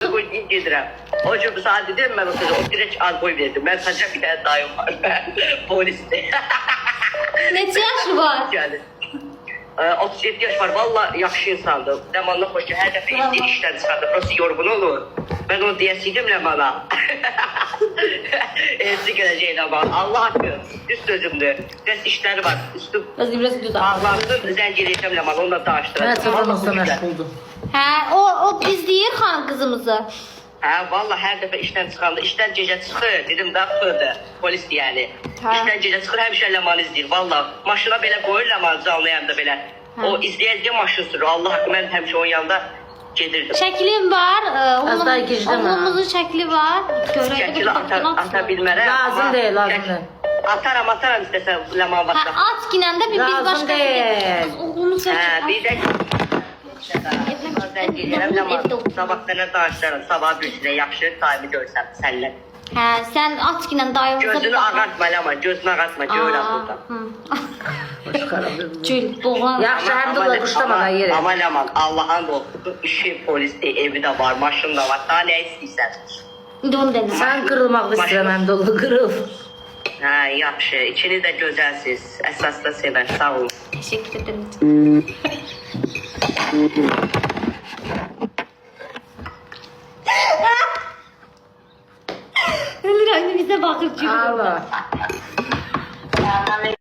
Gedirəm. O cür saat dedim ben o sözü, o direkt alkoy verdim. Ben sadece bir tane dayım var. Polisti. Neçə yaşı var? Yani. 37 yaş var. Valla yaxşı insandı. Zamanla hoş ki her defa izleyir işten çıkardı. Burası yorgun olur. Ben onu diyesiydim bana. Elsi geleceğine bak. Allah hakkı. Üst sözümdü. Biraz işleri var. Üstüm Biraz düz al. bağlansın. Zencileyeceğim Leman. Onu da dağıştıracağım. Evet, çocuğumuzda meşguldum. Hə, o izləyir xan qızımızı. Ha valla her defa işten çıkanda işten gece çıkır dedim daha fırdı polis yani. Ha. İşten gece çıkır hemşire Leman izleyir valla maşına böyle koyur Leman canlı yanında böyle. O izleyince maşın sürür Allah hakkı ben hemşire onun yanında gedirdim. Şəklim var. Az daha gecdən ha. Oğlumuzun şəkli var. Şekil ata bilmərəm. Lazım deyil, lazım deyil. Ataram istəsən Leman Hə, vaxtda. at ginəndə biz Lazım başqa deyil. oğlunu Ha bir seçək. də Sən gelirəm Leman sabah sənə danışarım sabah birsinə yaxşı daimi görsəm sənlə. Hə, sən at ginən dayımıza. Gözünü ağartma Leman gözünü ağartma görürəm burada. Gül, boğan. Yaxşı, həmdullah quşlamadan yeri. Ama Leman Allah'ın olsun işi polisde evi de var maşın da var daha ne istəyirsən. İndi onu dedim. Sən qırılmaq istəyirəm, həmdullah, qırıl. Ha yaxşı ikiniz de gözəlsiz əsas da sevər sağ olun. Teşekkür ederim. Ölür anne bize bakır çünkü. Allah.